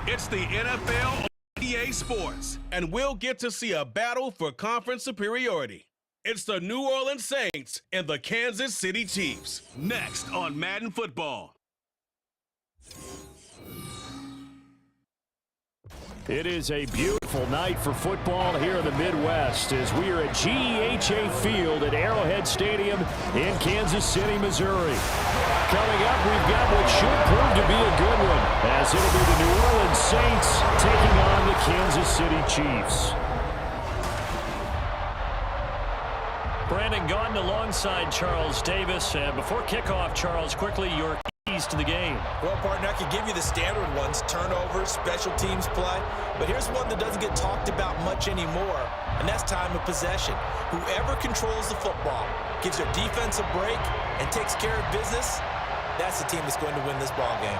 It's the NFL on EA Sports, and we'll get to see a battle for conference superiority. It's the New Orleans Saints and the Kansas City Chiefs. Next on Madden Football. It is a beautiful night for football here in the Midwest as we are at GEHA Field at Arrowhead Stadium in Kansas City, Missouri. Coming up, we've got what should prove to be a good one, as it'll be the New Orleans Saints taking on the Kansas City Chiefs. Brandon Gaudin alongside Charles Davis. Before kickoff, Charles, quickly your keys to the game. Well, partner, I could give you the standard ones, turnovers, special teams play, but here's one that doesn't get talked about much anymore, and that's time of possession. Whoever controls the football, gives their defense a break, and takes care of business, that's the team that's going to win this ball game.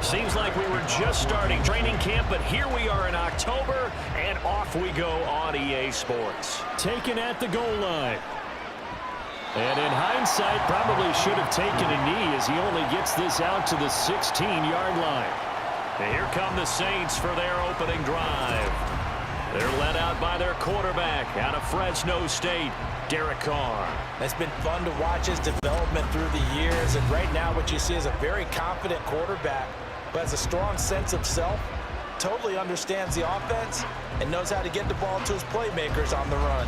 Seems like we were just starting training camp, but here we are in October, and off we go on EA Sports. Taken at the goal line. And in hindsight, probably should have taken a knee as he only gets this out to the 16-yard line. And here come the Saints for their opening drive. They're led out by their quarterback out of Fresno State, Derek Carr. It's been fun to watch his development through the years, and right now what you see is a very confident quarterback who has a strong sense of self, totally understands the offense, and knows how to get the ball to his playmakers on the run.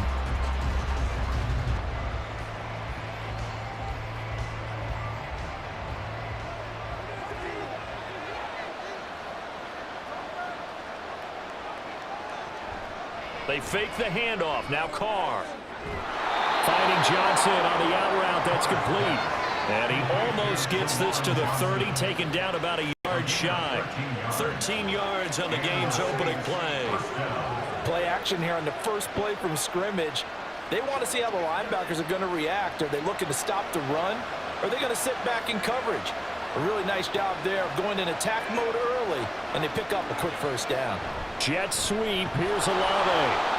They fake the handoff. Now Carr. Finding Johnson on the out route. That's complete. And he almost gets this to the 30, taken down about a yard shy. 13 yards on the game's opening play. Play action here on the first play from scrimmage. They want to see how the linebackers are going to react. Are they looking to stop the run? Or are they going to sit back in coverage? A really nice job there of going in attack mode early, and they pick up a quick first down. Jet sweep. Here's Olave.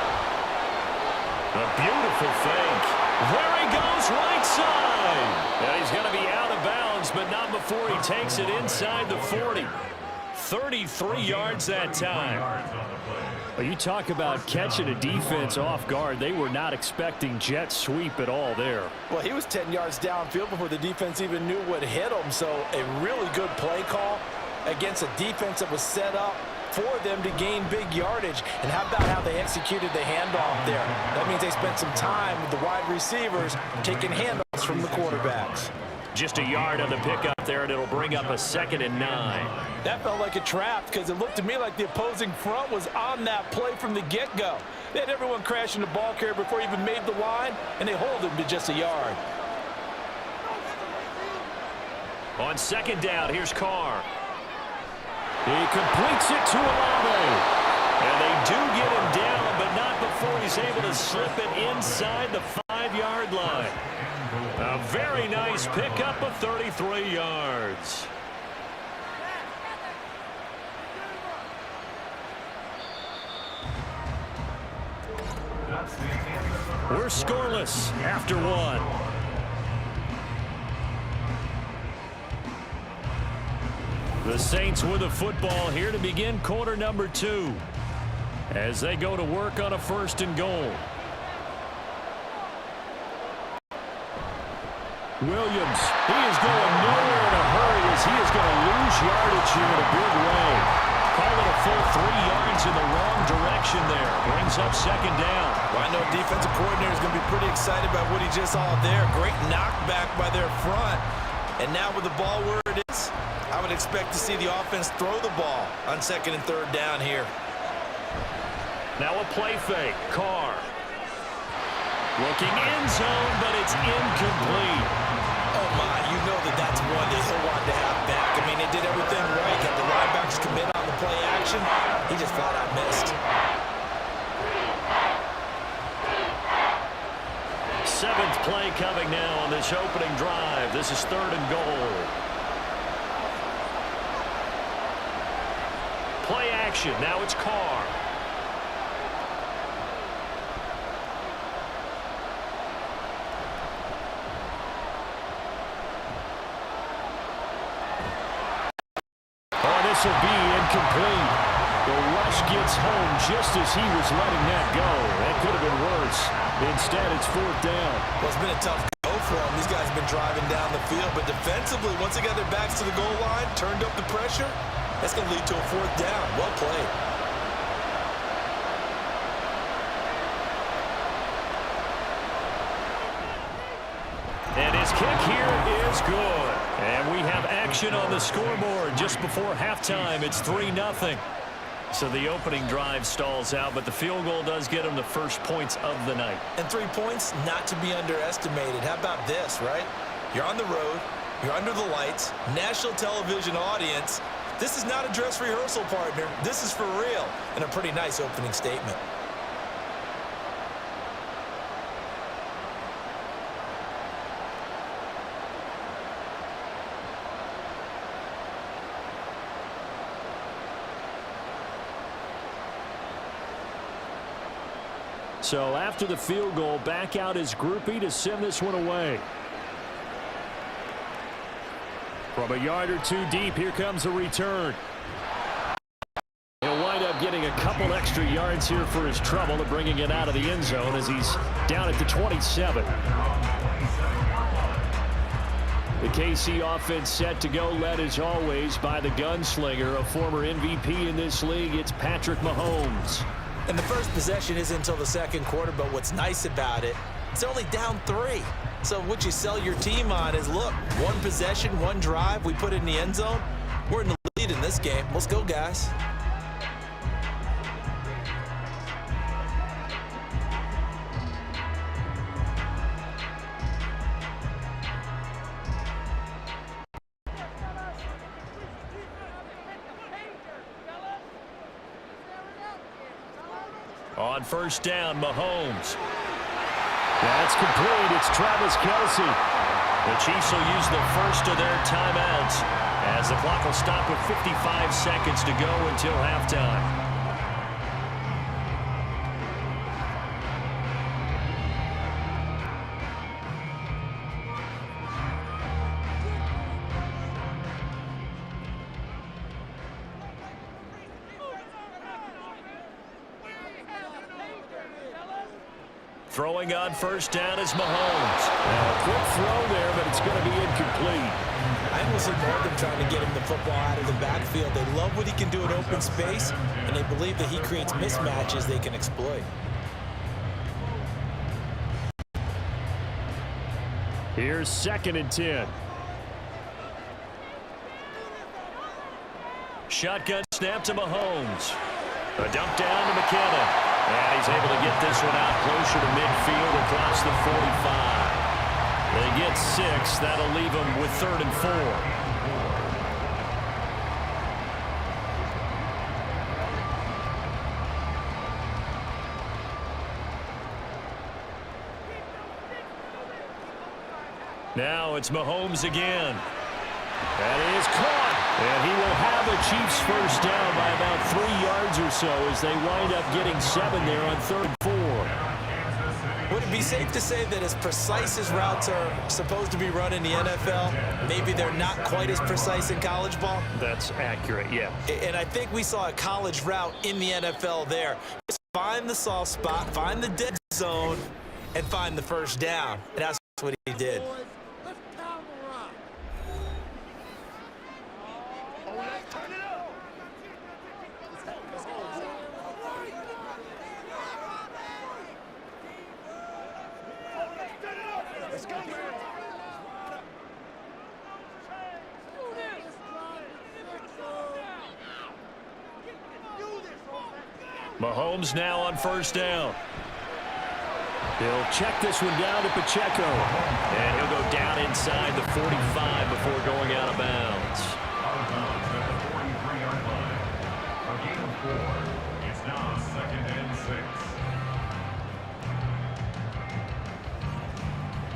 A beautiful fake. There he goes, right side. And he's going to be out of bounds, but not before he takes it inside the 40. 33 yards that time. Well, you talk about catching a defense off guard. They were not expecting jet sweep at all there. Well, he was 10 yards downfield before the defense even knew what hit him. So a really good play call against a defense that was set up for them to gain big yardage. And how about how they executed the handoff there? That means they spent some time with the wide receivers taking handoffs from the quarterbacks. Just a yard on the pickup there, and it'll bring up a 2nd and 9. That felt like a trap because it looked to me like the opposing front was on that play from the get-go. They had everyone crashing the ball carrier before he even made the line, and they hold him to just a yard. On 2nd down, here's Carr. He completes it to Olave. And they do get him down, but not before he's able to slip it inside the 5-yard line. A very nice pickup of 33 yards. We're scoreless after 1. The Saints with the football here to begin quarter number 2 as they go to work on a 1st and goal. Williams, he is going nowhere in a hurry as he is going to lose yardage here in a big way. Call it a full 3 yards in the wrong direction there. Brings up 2nd down. Well, I know defensive coordinator is going to be pretty excited about what he just saw there. Great knockback by their front. And now with the ball where it is, I would expect to see the offense throw the ball on 2nd and 3rd down here. Now a play fake. Carr. Looking end zone, but it's incomplete. Oh, my. You know that's one that he'll want to have back. I mean, they did everything right. Got the linebackers commit on the play action. He just flat out missed. Seventh play coming now on this opening drive. This is 3rd and goal. Play action. Now it's Carr. This will be incomplete. The rush gets home just as he was letting that go. That could have been worse. Instead, it's 4th down. Well, it's been a tough go for them. These guys have been driving down the field, but defensively, once they got their backs to the goal line, turned up the pressure, that's going to lead to a 4th down. Well played. And his kick here is good. And we have action on the scoreboard just before halftime. It's 3-0. So the opening drive stalls out, but the field goal does get him the first points of the night. And 3 points, not to be underestimated. How about this, right? You're on the road. You're under the lights. National television audience. This is not a dress rehearsal, partner. This is for real. And a pretty nice opening statement. So after the field goal, back out is Groupie to send this one away. From a yard or two deep, here comes a return. He'll wind up getting a couple extra yards here for his trouble and bringing it out of the end zone as he's down at the 27. The KC offense set to go, led as always by the gunslinger, a former MVP in this league. It's Patrick Mahomes. And the first possession isn't until the second quarter, but what's nice about it, it's only down 3. So what you sell your team on is, look, 1 possession, 1 drive, we put it in the end zone. We're in the lead in this game. Let's go, guys. On first down, Mahomes. That's complete. It's Travis Kelce. The Chiefs will use the first of their timeouts as the clock will stop with 55 seconds to go until halftime. Throwing on first down is Mahomes. A quick throw there, but it's going to be incomplete. I almost see more of them trying to get him the football out of the backfield. They love what he can do in open space, and they believe that he creates mismatches they can exploit. Here's 2nd and 10. Shotgun snap to Mahomes. A dump down to McKinnon. And he's able to get this one out closer to midfield across the 45. They get 6. That'll leave them with 3rd and 4. Now it's Mahomes again. That is caught. And he will have the Chiefs first down by about 3 yards or so as they wind up getting 7 there on 3rd and 4. Would it be safe to say that as precise as routes are supposed to be run in the NFL, maybe they're not quite as precise in college ball? That's accurate, yeah. And I think we saw a college route in the NFL there. Just find the soft spot, find the dead zone, and find the first down. And that's what he did. Mahomes now on first down. He'll check this one down to Pacheco. And he'll go down inside the 45 before going out of bounds. It's now 2nd and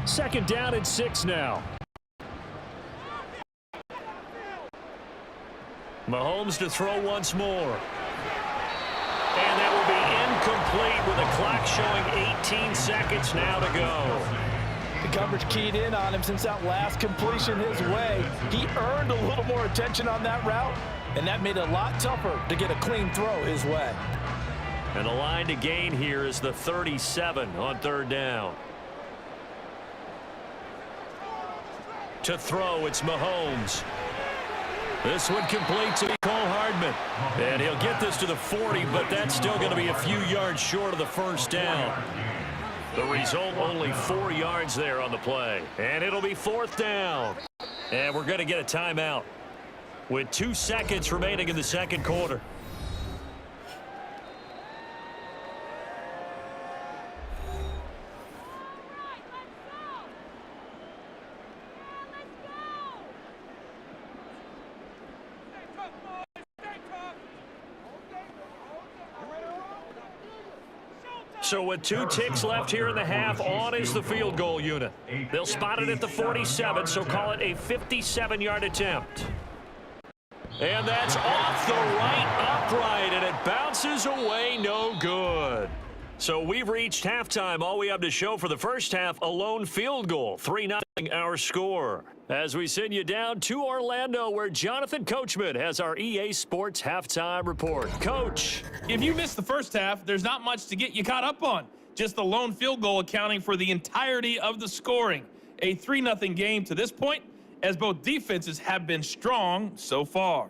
6. 2nd down and 6 now. Mahomes to throw once more. And that will be incomplete with a clock showing 18 seconds now to go. The coverage keyed in on him since that last completion his way. He earned a little more attention on that route, and that made it a lot tougher to get a clean throw his way. And the line to gain here is the 37 on 3rd down. To throw, it's Mahomes. This one complete to Cole Hardman. And he'll get this to the 40, but that's still going to be a few yards short of the first down. The result, only 4 yards there on the play. And it'll be 4th down. And we're going to get a timeout with 2 seconds remaining in the 2nd quarter. So with 2 ticks left here in the half, on is the field goal unit. They'll spot it at the 47, so call it a 57-yard attempt. And that's off the right upright, and it bounces away, no good. So we've reached halftime. All we have to show for the first half, a lone field goal, 3-0 our score. As we send you down to Orlando, where Jonathan Coachman has our EA Sports halftime report. Coach. If you missed the first half, there's not much to get you caught up on. Just the lone field goal accounting for the entirety of the scoring. A 3-0 game to this point, as both defenses have been strong so far.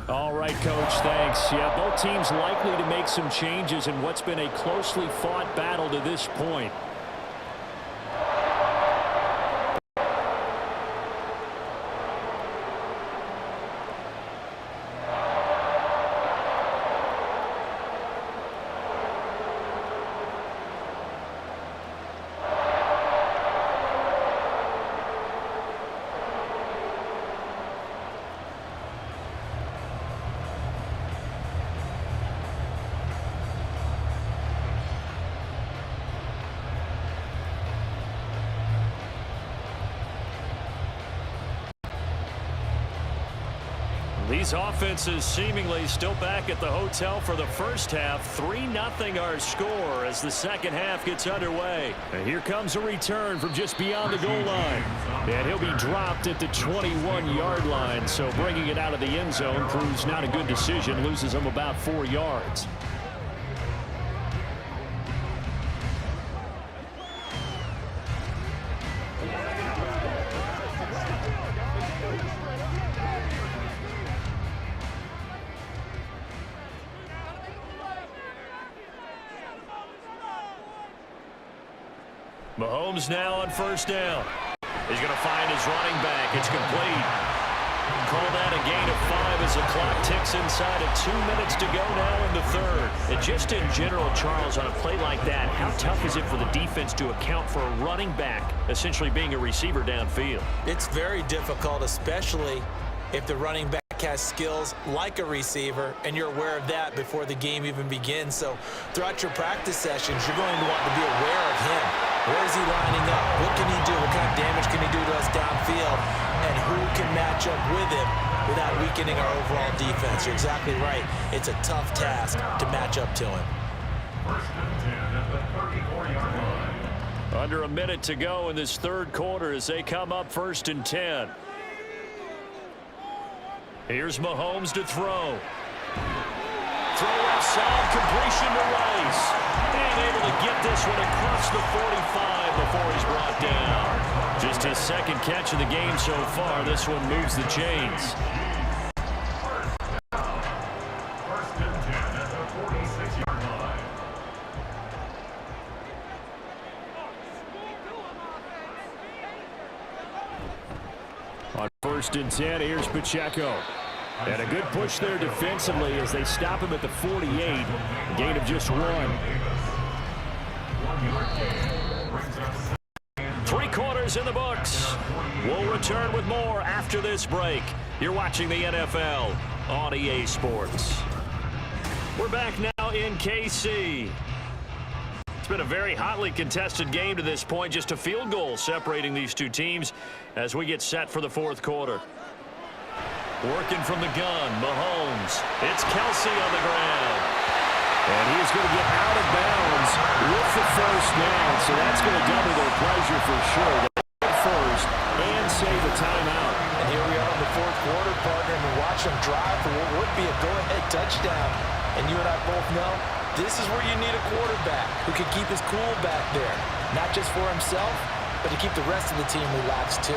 All right, Coach, thanks. Yeah, both teams likely to make some changes in what's been a closely fought battle to this point. These offenses seemingly still back at the hotel for the first half. 3-0 our score as the second half gets underway. And here comes a return from just beyond the goal line. And he'll be dropped at the 21-yard line. So bringing it out of the end zone proves not a good decision. Loses him about 4 yards. Mahomes now on first down. He's going to find his running back. It's complete. Call that a gain of 5 as the clock ticks inside of 2 minutes to go now in the third. And just in general, Charles, on a play like that, how tough is it for the defense to account for a running back essentially being a receiver downfield? It's very difficult, especially if the running back has skills like a receiver, and you're aware of that before the game even begins. So throughout your practice sessions, you're going to want to be aware of him. Where is he lining up? What can he do? What kind of damage can he do to us downfield? And who can match up with him without weakening our overall defense? You're exactly right. It's a tough task to match up to him. 1st and 10 at the 34-yard line. Under a minute to go in this third quarter as they come up 1st and 10. Here's Mahomes to throw. Throw outside, completion to Rice. And able to get this one across the 45 before he's brought down. Just his second catch of the game so far. This one moves the chains. 1st and 10 at the 46-yard line. first and 10. Here's Pacheco. And a good push there defensively as they stop him at the 48. A gain of just 1. 3 quarters in the books. We'll return with more after this break. You're watching the NFL on EA Sports. We're back now in KC. It's been a very hotly contested game to this point. Just a field goal separating these two teams as we get set for the 4th quarter. Working from the gun, Mahomes. It's Kelsey on the ground. And he's going to get out of bounds with the first down, so that's going to double their pleasure for sure. They get first and save a timeout. And here we are in the 4th quarter, partner, and watch them drive for what would be a go-ahead touchdown. And you and I both know this is where you need a quarterback who can keep his cool back there, not just for himself, but to keep the rest of the team relaxed too.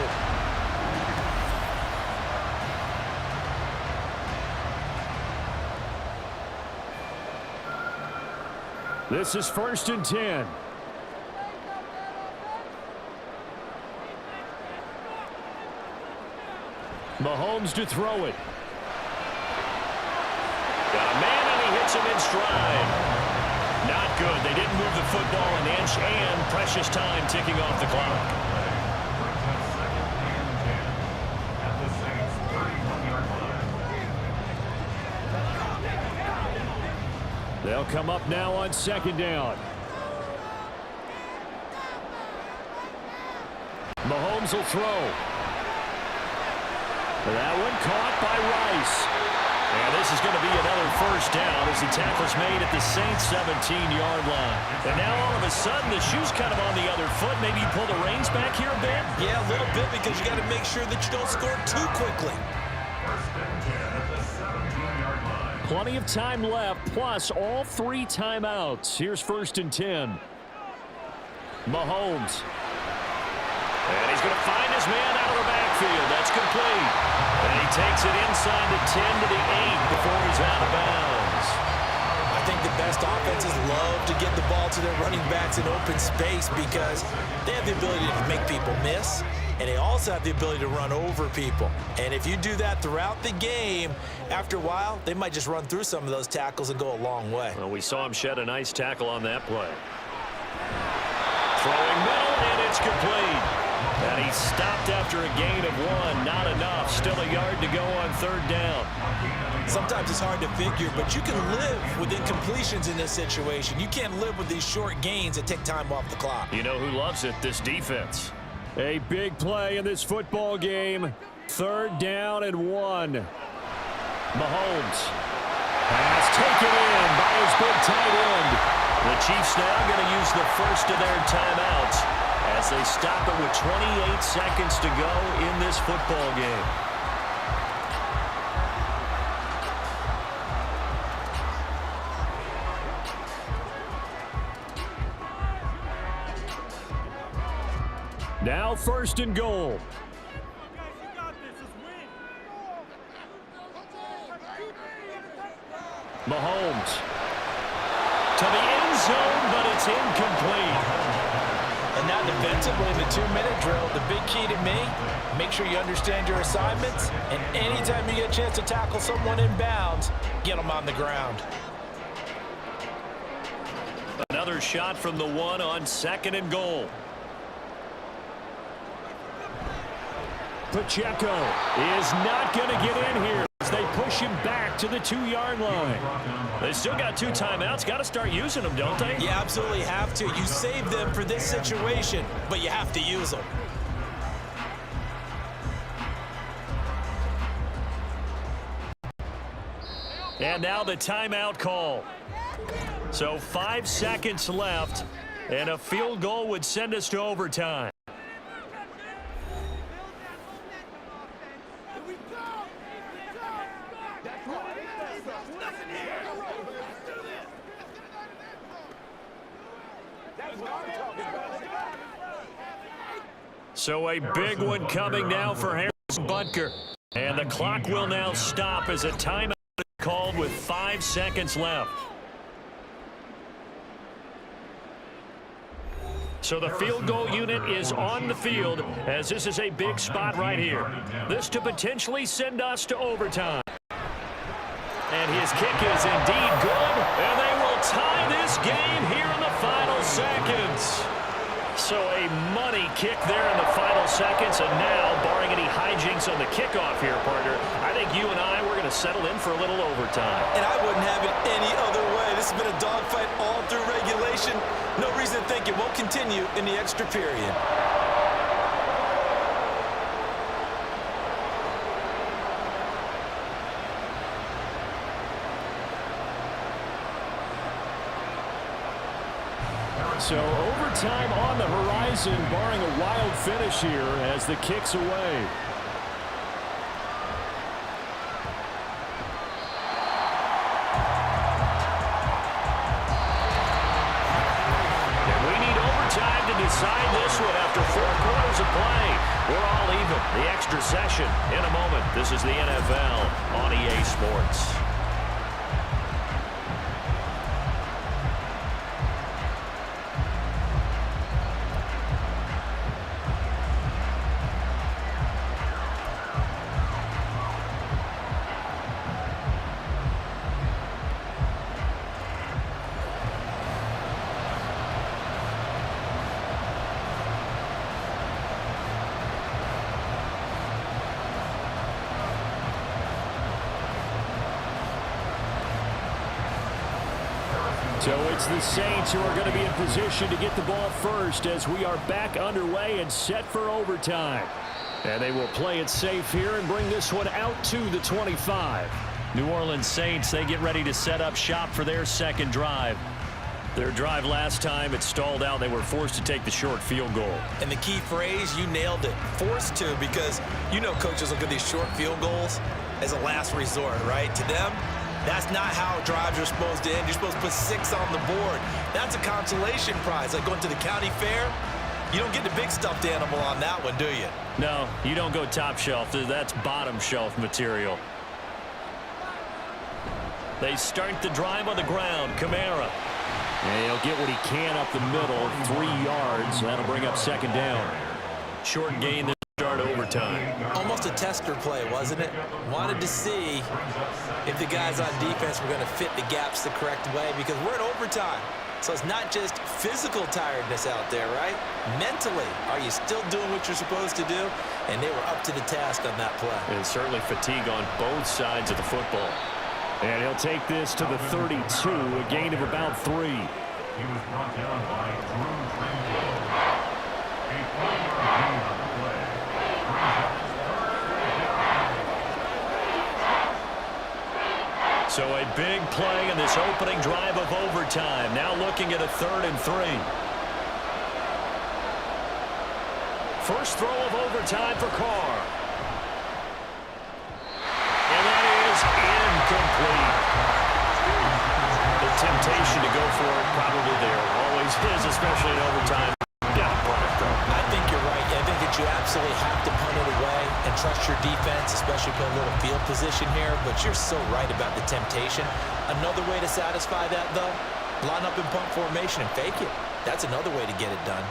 This is 1st and 10. Mahomes to throw it. Got a man, and he hits him in stride. Not good. They didn't move the football an inch, and precious time ticking off the clock. They'll come up now on 2nd down. Mahomes will throw. That one caught by Rice. And this is going to be another first down as the tackle's made at the Saints' 17-yard line. And now all of a sudden the shoe's kind of on the other foot. Maybe you pull the reins back here a bit? Yeah, a little bit, because you got to make sure that you don't score too quickly. First and 10 at the 17-yard line. Plenty of time left, plus all 3 timeouts. Here's 1st and 10. Mahomes. And he's going to find his man out of the backfield. That's complete. And he takes it inside the 10 to the 8 before he's out of bounds. I think the best offenses love to get the ball to their running backs in open space because they have the ability to make people miss, and they also have the ability to run over people. And if you do that throughout the game, after a while, they might just run through some of those tackles and go a long way. Well, we saw him shed a nice tackle on that play. Throwing middle, and it's complete. And he stopped after a gain of 1. Not enough. Still a yard to go on 3rd down. Sometimes it's hard to figure, but you can live with incompletions in this situation. You can't live with these short gains that take time off the clock. You know who loves it? This defense. A big play in this football game. 3rd down and 1. Mahomes. Pass taken in by his big tight end. The Chiefs now going to use the first of their timeouts as they stop it with 28 seconds to go in this football game. Now 1st and goal. Mahomes. To the end zone, but it's incomplete. And now defensively in the 2-minute drill, the big key to me, make sure you understand your assignments, and anytime you get a chance to tackle someone in bounds, get them on the ground. Another shot from the 1 on 2nd and goal. Pacheco is not going to get in here as they push him back to the 2-yard line. They still got 2 timeouts. Got to start using them, don't they? You absolutely have to. You save them for this situation, but you have to use them. And now the timeout call. So 5 seconds left, and a field goal would send us to overtime. So a big one coming now for Harrison Butker. And the clock will now stop as a timeout is called with 5 seconds left. So the field goal unit is on the field as this is a big spot right here. This to potentially send us to overtime. And his kick is indeed good, and they will tie this game here in the final seconds. So a money kick there in the final seconds, and now, barring any hijinks on the kickoff here, partner, I think you and I, we're going to settle in for a little overtime. And I wouldn't have it any other way. This has been a dogfight all through regulation. No reason to think it won't continue in the extra period. So overtime on the horizon, barring a wild finish here as the kick's away. And we need overtime to decide this one after 4 quarters of play. We're all even. The extra session in a moment. This is the NFL on EA Sports. So it's the Saints who are going to be in position to get the ball first as we are back underway and set for overtime. And they will play it safe here and bring this one out to the 25. New Orleans Saints, they get ready to set up shop for their second drive. Their drive last time, it stalled out. They were forced to take the short field goal. And the key phrase, you nailed it, forced to, because you know coaches look at these short field goals as a last resort, right? To them, that's not how drives are supposed to end. You're supposed to put 6 on the board. That's a consolation prize. Like going to the county fair, you don't get the big stuffed animal on that one, do you? No, you don't go top shelf. That's bottom shelf material. They start the drive on the ground. Kamara. And he'll get what he can up the middle, 3 yards. That'll bring up second down. Short gain to start overtime. Almost a tester play, wasn't it? Wanted to see if the guys on defense were going to fit the gaps the correct way, because we're in overtime. So it's not just physical tiredness out there, right? Mentally, are you still doing what you're supposed to do? And they were up to the task on that play. And certainly fatigue on both sides of the football. And he'll take this to the 32, a gain of about 3. He was brought down by Drew Tranquil. A 4-yard gain on the play. So a big play in this opening drive of overtime. Now looking at a 3rd and 3. First throw of overtime for Carr. And that is incomplete. The temptation to go for it probably there. Always is, especially in overtime. Got to punt it, though. I think you're right. I think that you absolutely have to punt it away and trust your defense, especially put a little field position here. But you're so right about the temptation. Another way to satisfy that, though, line up in punt formation and fake it. That's another way to get it done.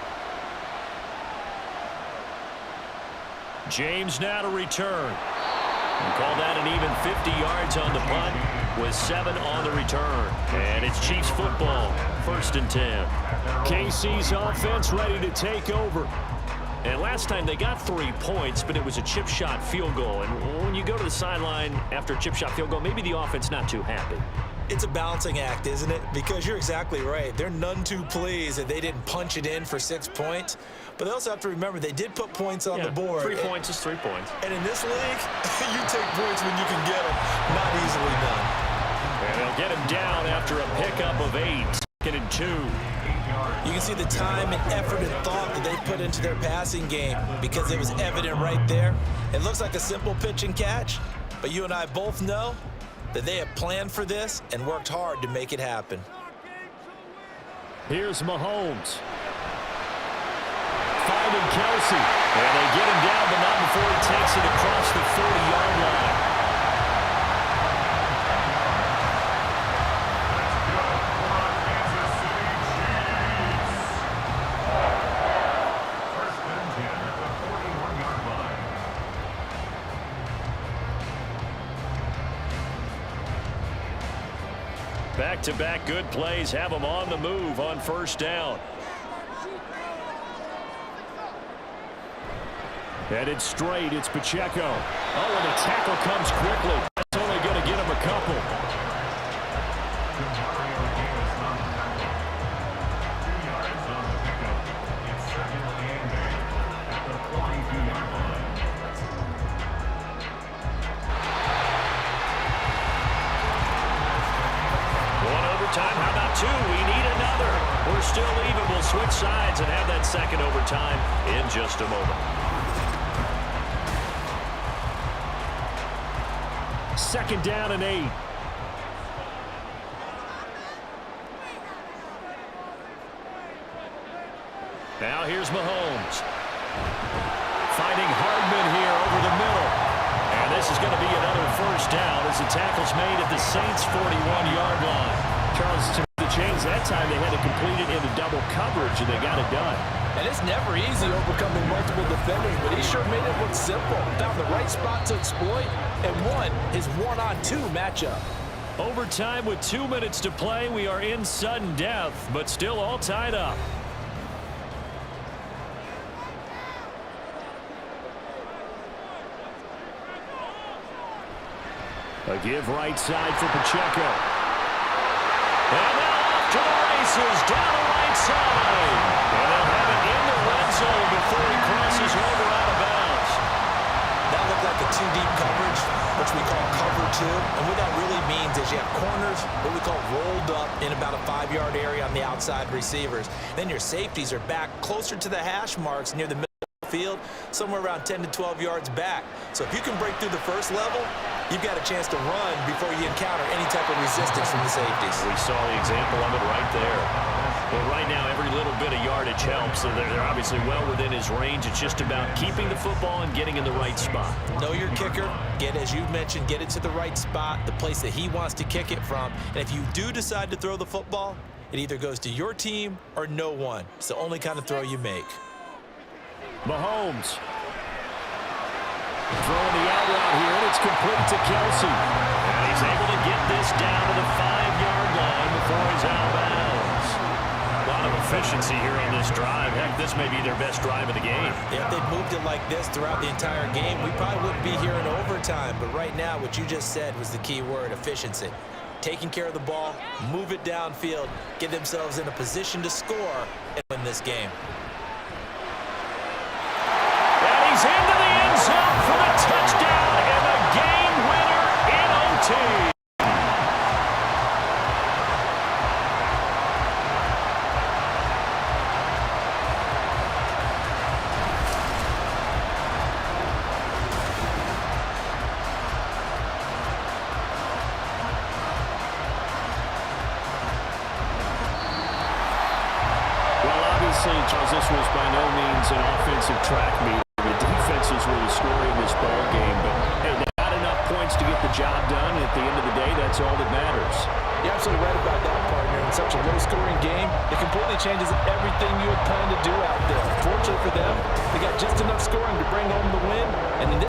James now to return. And call that an even 50 yards on the punt with 7 on the return. And it's Chiefs football, 1st and 10. KC's offense ready to take over. And last time they got 3 points, but it was a chip shot field goal. And when you go to the sideline after a chip shot field goal, maybe the offense not too happy. It's a balancing act, isn't it? Because you're exactly right. They're none too pleased that they didn't punch it in for 6 points. But they also have to remember they did put points on the board. 3 points is 3 points. And in this league, you take points when you can get them. Not easily done. And they'll get him down after a pickup of 8. 2nd and 2. You can see the time and effort and thought that they put into their passing game because it was evident right there. It looks like a simple pitch and catch, but you and I both know that they have planned for this and worked hard to make it happen. Here's Mahomes. Finding Kelsey. And they get him down, but not before he takes it across the 40-yard line. Back-to-back good plays have them on the move on first down. Headed straight, it's Pacheco. Oh, and the tackle comes quickly. That's only going to get him a couple. Time. How about two? We need another. We're still even. We'll switch sides and have that second overtime in just a moment. Second down and 8. Now here's Mahomes. Finding Hardman here over the middle. And this is going to be another first down as the tackle's made at the Saints' 41-yard line. Charles, to the change that time, they had to complete it into double coverage, and they got it done. And it's never easy overcoming multiple defenders, but he sure made it look simple. Found the right spot to exploit and won his one-on-two matchup. Overtime with 2 minutes to play. We are in sudden death, but still all tied up. A give right side for Pacheco. And now off to the races, down the right side. And they'll have it in the red zone before he crosses over out of bounds. That looked like a two-deep coverage, which we call cover two. And what that really means is you have corners, what we call rolled up in about a 5-yard area on the outside receivers. Then your safeties are back closer to the hash marks near the middle of the field, somewhere around 10 to 12 yards back. So if you can break through the first level, you've got a chance to run before you encounter any type of resistance from the safeties. We saw the example of it right there. Well, right now, every little bit of yardage helps. So they're obviously well within his range. It's just about keeping the football and getting in the right spot. Know your kicker. Get, as you mentioned, get it to the right spot, the place that he wants to kick it from. And if you do decide to throw the football, it either goes to your team or no one. It's the only kind of throw you make. Mahomes. Throwing the out route here, and it's complete to Kelsey. And he's able to get this down to the 5-yard line before he's out of bounds. A lot of efficiency here on this drive. Heck, this may be their best drive of the game. Yeah, if they'd moved it like this throughout the entire game, we probably wouldn't be here in overtime. But right now, what you just said was the key word, efficiency. Taking care of the ball, move it downfield, get themselves in a position to score and win this game. And he's into the end zone for the touchdown and the game winner in OT. Charles, this was by no means an offensive track meet. The defenses were the story in this ball game, but hey, not enough points to get the job done. At the end of the day, that's all that matters. You're absolutely right about that, partner. In such a low-scoring game, it completely changes everything you had planned to do out there. Fortunately for them, they got just enough scoring to bring home the win, and in this